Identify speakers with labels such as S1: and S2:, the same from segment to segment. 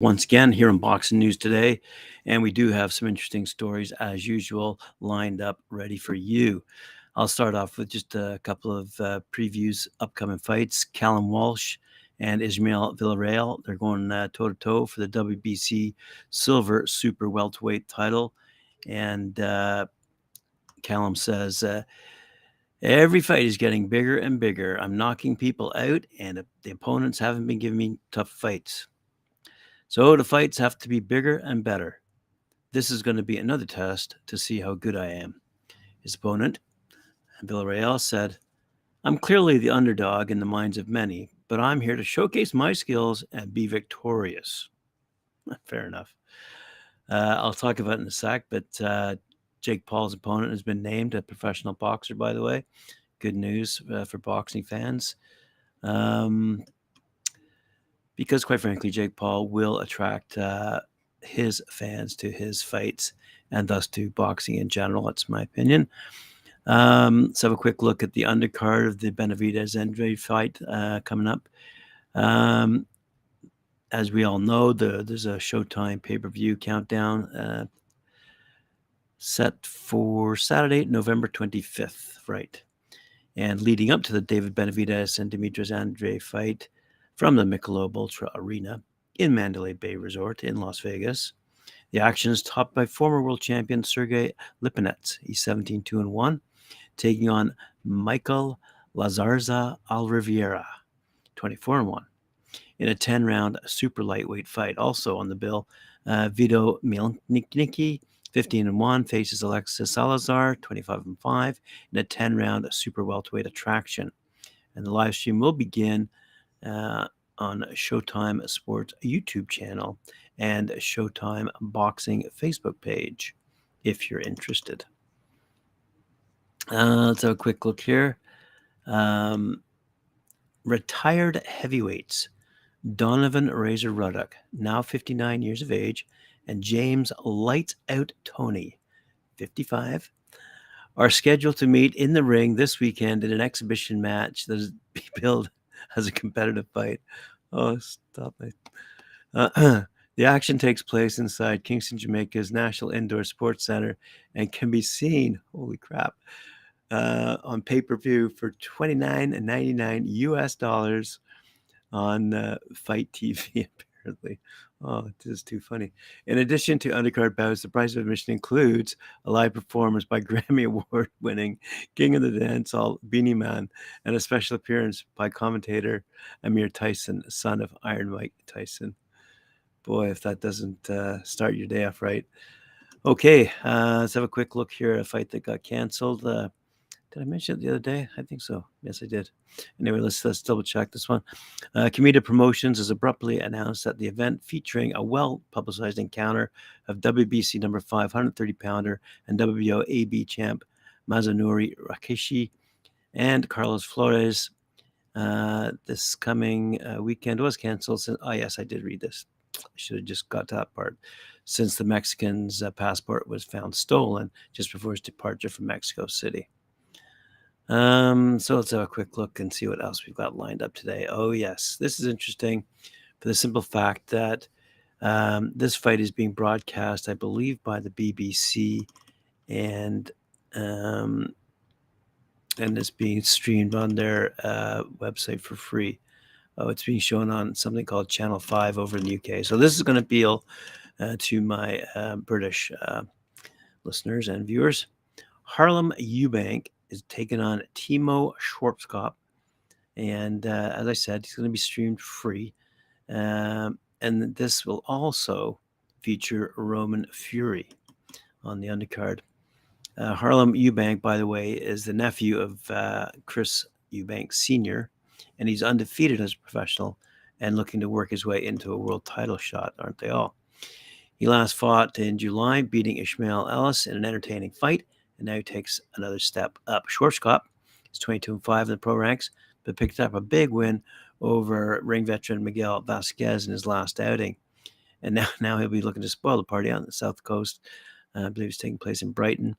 S1: Once again here on Boxing News today, and we do have some interesting stories as usual lined up ready for you. I'll start off with just a couple of previews, upcoming fights. Callum Walsh and Ismail Villarreal, they're going toe-to-toe for the WBC Silver Super Welterweight title. And Callum says, every fight is getting bigger and bigger. I'm knocking people out, and the opponents haven't been giving me tough fights. So the fights have to be bigger and better. This is going to be another test to see how good I am. His opponent, Villarreal, said, I'm clearly the underdog in the minds of many, but I'm here to showcase my skills and be victorious. Fair enough. I'll talk about it in a sec, but Jake Paul's opponent has been named a professional boxer, by the way. Good news for boxing fans. Because, quite frankly, Jake Paul will attract his fans to his fights and thus to boxing in general. That's my opinion. Let's have a quick look at the undercard of the Benavidez-Andrade fight coming up. As we all know, there's a Showtime pay-per-view countdown set for Saturday, November 25th, right? And leading up to the David Benavidez and Demetrius Andrade fight from the Michelob Ultra Arena in Mandalay Bay Resort in Las Vegas, the action is topped by former world champion Sergey Lipinets. He's 17-2-1, taking on Michael Lazarza Alriviera, 24-1, in a 10-round super lightweight fight. Also on the bill, Vito Mielnicki, 15-1, faces Alexis Salazar, 25-5, in a 10-round super welterweight attraction. And the live stream will begin on Showtime Sports YouTube channel and Showtime Boxing Facebook page if you're interested. Let's have a quick look here. Retired heavyweights Donovan Razor Ruddock, now 59 years of age, and James Lights Out Tony, 55, are scheduled to meet in the ring this weekend in an exhibition match that is billed as a competitive fight. Oh, stop it. The action takes place inside Kingston, Jamaica's National Indoor Sports Center and can be seen, holy crap, on pay-per-view for $29.99 US dollars on Fight TV, apparently. Oh, this is too funny. In addition to undercard bouts, the price of admission includes a live performance by Grammy Award-winning King of the Dancehall, Beanie Man, and a special appearance by commentator Amir Tyson, son of Iron Mike Tyson. Boy, if that doesn't start your day off right. Okay, let's have a quick look here at a fight that got canceled. Did I mention it the other day? I think so. Yes, I did. Anyway, let's double check this one. Comida Promotions has abruptly announced that the event featuring a well-publicized encounter of WBC number 5, 130-pounder and WBO AB champ Mazanuri Rakishi and Carlos Flores this coming weekend was canceled. Yes, I did read this. I should have just got to that part. Since the Mexican's passport was found stolen just before his departure from Mexico City. So let's have a quick look and see what else we've got lined up today. Oh, yes. This is interesting for the simple fact that this fight is being broadcast, I believe, by the BBC and it's being streamed on their website for free. Oh, it's being shown on something called Channel 5 over in the UK. So this is going to appeal to my British listeners and viewers. Harlem Eubank is taking on Timo Schwarzkopf. And as I said, he's going to be streamed free. And this will also feature Roman Fury on the undercard. Harlem Eubank, by the way, is the nephew of Chris Eubank Sr., and he's undefeated as a professional and looking to work his way into a world title shot, aren't they all? He last fought in July, beating Ishmael Ellis in an entertaining fight, and now he takes another step up. Schwarzkopf is 22-5 in the pro ranks, but picked up a big win over ring veteran Miguel Vasquez in his last outing. And now he'll be looking to spoil the party on the South Coast. I believe it's taking place in Brighton.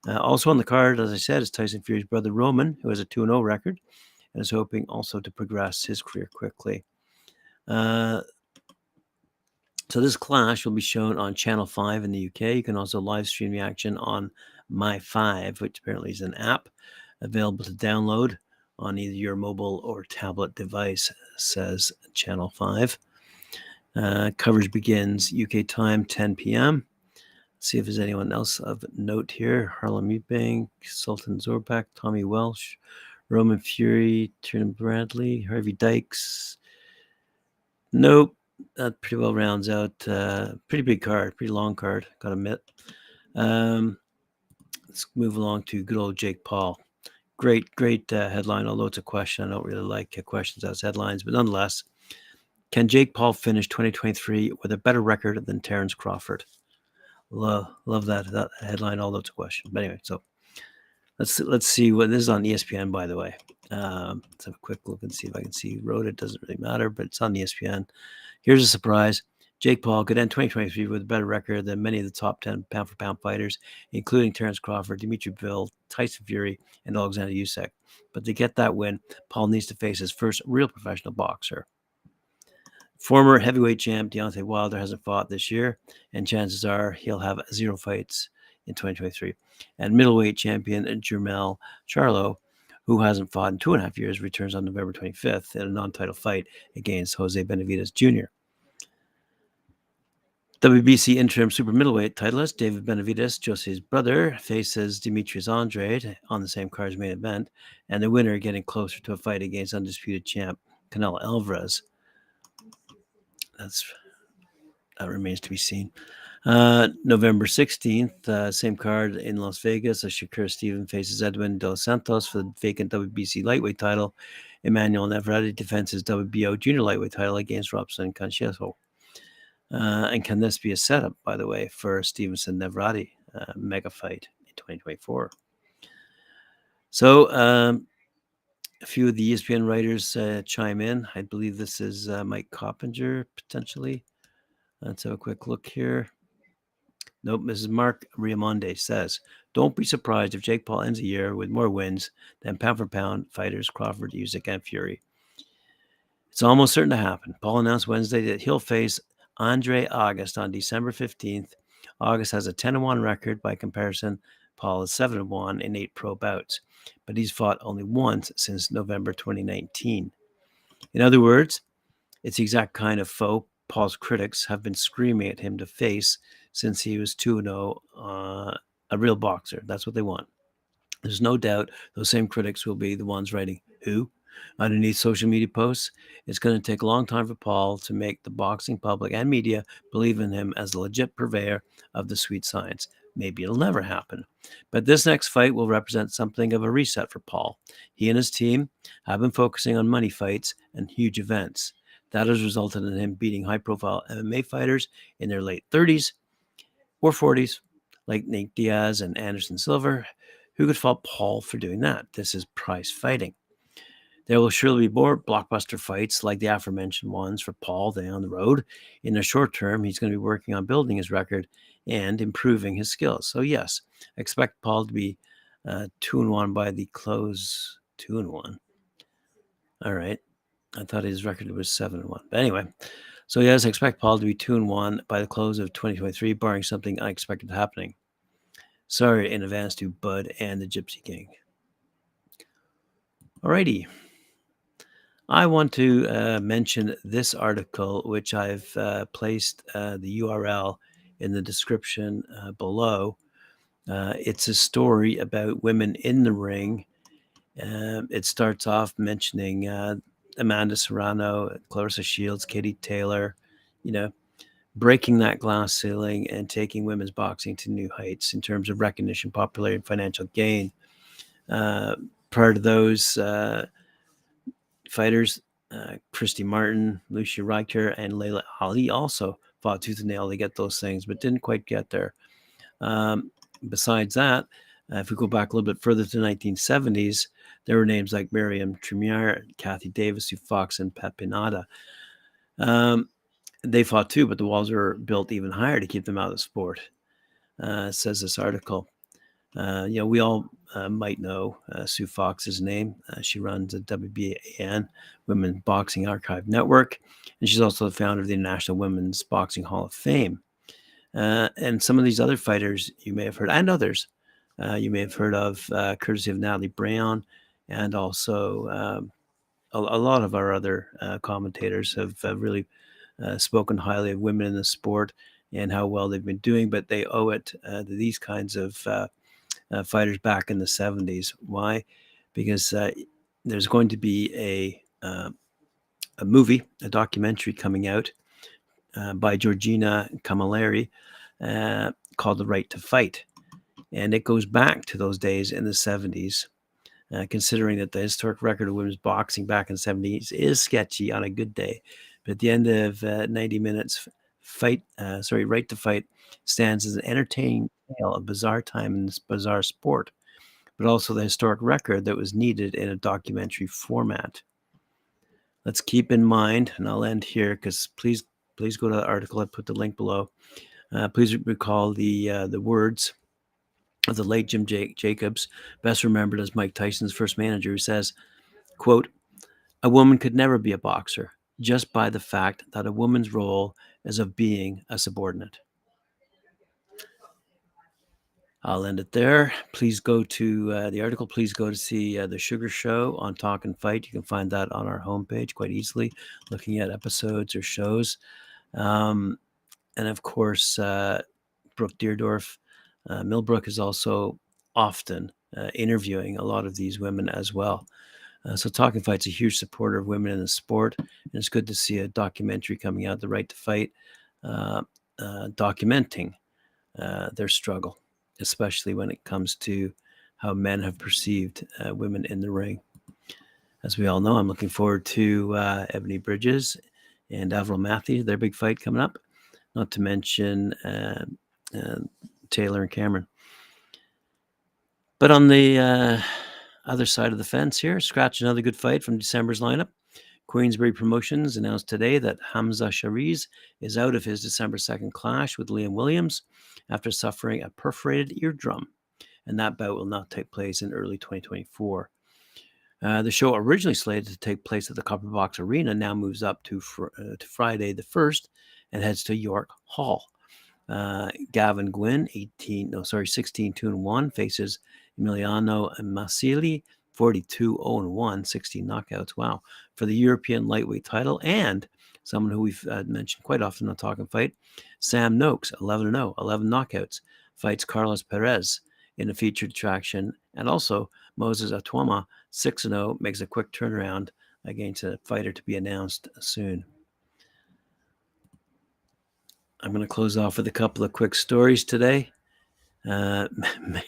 S1: Also on the card, as I said, is Tyson Fury's brother Roman, who has a 2-0 record and is hoping also to progress his career quickly. So this clash will be shown on Channel 5 in the UK. You can also live stream the action on My5, which apparently is an app available to download on either your mobile or tablet device, says Channel 5. Coverage begins UK time 10 p.m. See if there's anyone else of note here. Harlem Eubank, Sultan Zorbak, Tommy Welsh, Roman Fury, Tiernan Bradley, Harvey Dykes. Nope. That pretty well rounds out. Pretty big card, pretty long card, gotta admit. Let's move along to good old Jake Paul. Great headline, although it's a question. I don't really like questions as headlines, but nonetheless, can Jake Paul finish 2023 with a better record than Terence Crawford? Love that headline, although it's a question. But anyway, so let's see what this is on ESPN, by the way. Let's have a quick look and see if I can see who wrote it. Doesn't really matter, but it's on ESPN. Here's a surprise. Jake Paul could end 2023 with a better record than many of the top 10 pound-for-pound fighters, including Terence Crawford, Dimitri Bivol, Tyson Fury, and Oleksandr Usyk. But to get that win, Paul needs to face his first real professional boxer. Former heavyweight champ Deontay Wilder hasn't fought this year, and chances are he'll have 0 fights in 2023. And middleweight champion Jermell Charlo, who hasn't fought in 2.5 years, returns on November 25th in a non-title fight against Jose Benavidez Jr. WBC interim super middleweight titleist David Benavidez, Jose's brother, faces Demetrius Andrade on the same card's main event, and the winner getting closer to a fight against undisputed champ Canelo Alvarez. That remains to be seen. November 16th, same card in Las Vegas, Shakur Stevenson faces Edwin Dos Santos for the vacant WBC lightweight title. Emmanuel Navarrete defends his WBO junior lightweight title against Robson Conchezo. And can this be a setup, by the way, for Stevenson Navarrete mega fight in 2024? So a few of the ESPN writers chime in. I believe this is Mike Coppinger, potentially. Let's have a quick look here. Nope, Mrs. Mark Riamonde says, don't be surprised if Jake Paul ends the year with more wins than pound-for-pound fighters Crawford, Usyk, and Fury. It's almost certain to happen. Paul announced Wednesday that he'll face Andre August on December 15th. August has a 10-1 record. By comparison, Paul is 7-1 in 8 pro bouts, but he's fought only once since November 2019. In other words, it's the exact kind of foe Paul's critics have been screaming at him to face since he was 2-0, a real boxer. That's what they want. There's no doubt those same critics will be the ones writing "who" underneath social media posts. It's going to take a long time for Paul to make the boxing public and media believe in him as a legit purveyor of the sweet science. Maybe it'll never happen. But this next fight will represent something of a reset for Paul. He and his team have been focusing on money fights and huge events. That has resulted in him beating high-profile MMA fighters in their late 30s or 40s, like Nate Diaz and Anderson Silva. Who could fault Paul for doing that? This is prize fighting. There will surely be more blockbuster fights like the aforementioned ones for Paul down the road. In the short term, he's going to be working on building his record and improving his skills. So yes, expect Paul to be 2-1 by the close. 2-1. All right. I thought his record was 7-1. But anyway, so yes, I expect Paul to be 2-1 by the close of 2023, barring something unexpected happening. Sorry in advance to Bud and the Gypsy King. Alrighty. I want to mention this article, which I've placed the URL in the description below. It's a story about women in the ring. It starts off mentioning Amanda Serrano, Clarissa Shields, Katie Taylor, breaking that glass ceiling and taking women's boxing to new heights in terms of recognition, popularity, and financial gain. Prior to those fighters, Christy Martin, Lucia Riker, and Layla Ali also fought tooth and nail to get those things, but didn't quite get there. Besides that, if we go back a little bit further to the 1970s, there were names like Miriam Tremere, Kathy Davis, Sue Fox, and Pat Pinada. They fought too, but the walls were built even higher to keep them out of the sport, says this article. We all might know Sue Fox's name. She runs a WBAN, Women's Boxing Archive Network, and she's also the founder of the International Women's Boxing Hall of Fame. And some of these other fighters you may have heard, and others you may have heard of, courtesy of Natalie Brown, and also a lot of our other commentators have really spoken highly of women in the sport and how well they've been doing, but they owe it to these kinds of fighters back in the 70s. Why? Because there's going to be a movie, a documentary coming out by Georgina Camilleri called The Right to Fight. And it goes back to those days in the 70s, considering that the historic record of women's boxing back in the 70s is sketchy on a good day. But at the end of 90 minutes, Right to Fight stands as an entertaining tale of bizarre time in this bizarre sport, but also the historic record that was needed in a documentary format. Let's keep in mind, and I'll end here because please go to the article. I put the link below. Please recall the words of the late Jim Jacobs, best remembered as Mike Tyson's first manager, who says, quote, "A woman could never be a boxer just by the fact that a woman's role is of being a subordinate." I'll end it there. Please go to the article. Please go to see The Sugar Show on Talk and Fight. You can find that on our homepage quite easily, looking at episodes or shows. And of course, Brooke Deardorff, Millbrook is also often interviewing a lot of these women as well. So Talk and Fight's a huge supporter of women in the sport, and it's good to see a documentary coming out, The Right to Fight, documenting their struggle, especially when it comes to how men have perceived women in the ring. As we all know, I'm looking forward to Ebony Bridges and Avril Matthews, their big fight coming up, not to mention Taylor and Cameron. But on the other side of the fence here, scratch another good fight from December's lineup. Queensberry Promotions announced today that Hamzah Sheeraz is out of his December 2nd clash with Liam Williams after suffering a perforated eardrum, and that bout will not take place in early 2024. The show, originally slated to take place at the Copper Box Arena, now moves up to Friday the 1st and heads to York Hall. Gavin Gwynn, 16-2-1, faces Emiliano Masili, 42-0-1, 16 knockouts. Wow. For the European lightweight title, and someone who we've mentioned quite often on Talk and Fight, Sam Noakes, 11-0, 11 knockouts, fights Carlos Perez in a featured attraction, and also Moses Atuama, 6-0, makes a quick turnaround against a fighter to be announced soon. I'm going to close off with a couple of quick stories today,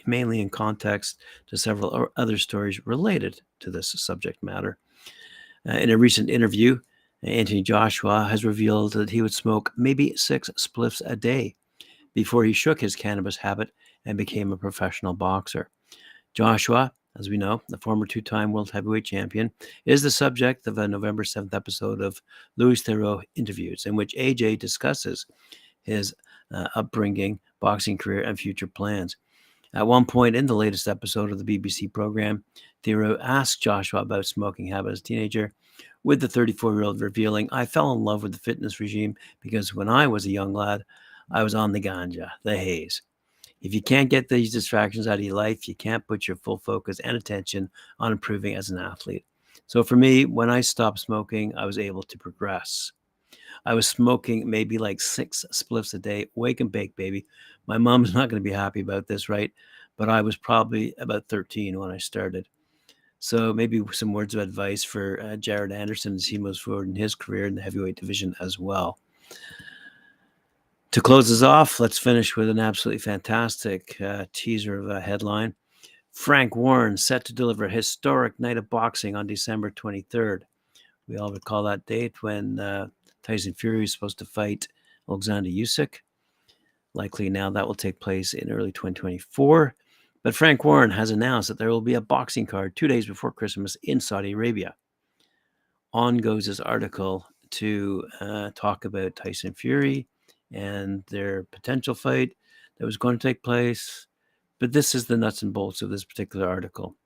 S1: mainly in context to several other stories related to this subject matter. In a recent interview, Anthony Joshua has revealed that he would smoke maybe 6 spliffs a day before he shook his cannabis habit and became a professional boxer. Joshua, as we know, the former 2-time world heavyweight champion, is the subject of a November 7th episode of Louis Theroux Interviews, in which AJ discusses his upbringing, boxing career, and future plans. At one point in the latest episode of the BBC program, Theroux asked Joshua about smoking habit as a teenager, with the 34-year-old revealing, "I fell in love with the fitness regime because when I was a young lad, I was on the ganja, the haze. If you can't get these distractions out of your life, you can't put your full focus and attention on improving as an athlete. So for me, when I stopped smoking, I was able to progress. I was smoking maybe like 6 spliffs a day, wake and bake, baby. My mom's not going to be happy about this, right? But I was probably about 13 when I started." So maybe some words of advice for Jared Anderson as he moves forward in his career in the heavyweight division as well. To close us off, let's finish with an absolutely fantastic teaser of a headline. Frank Warren set to deliver a historic night of boxing on December 23rd. We all recall that date when Tyson Fury is supposed to fight Oleksandr Usyk. Likely now that will take place in early 2024. But Frank Warren has announced that there will be a boxing card 2 days before Christmas in Saudi Arabia. On goes his article to talk about Tyson Fury and their potential fight that was going to take place But this is the nuts and bolts of this particular article.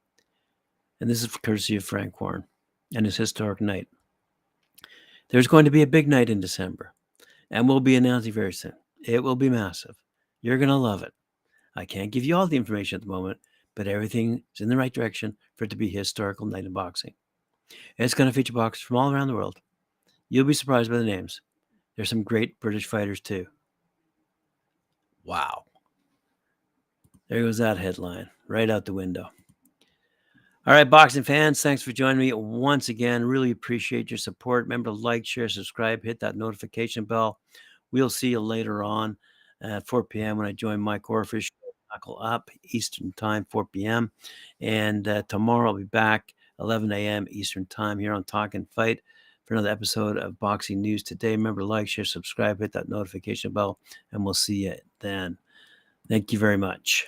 S1: And this is courtesy of Frank Warren and his historic night. There's going to be a big night in December, and we'll be announcing very soon. It will be massive. You're going to love it. I can't give you all the information at the moment, but everything is in the right direction for it to be a historical night in boxing. And it's going to feature boxers from all around the world. You'll be surprised by the names. There's some great British fighters too. Wow. There goes that headline right out the window. All right, boxing fans, thanks for joining me once again. Really appreciate your support. Remember to like, share, subscribe, hit that notification bell. We'll see you later on at 4 p.m. when I join Mike Orfish, Knuckle Up, Eastern Time, 4 p.m. And tomorrow I'll be back 11 a.m. Eastern Time here on Talk and Fight for another episode of Boxing News Today. Remember to like, share, subscribe, hit that notification bell, and we'll see you then. Thank you very much.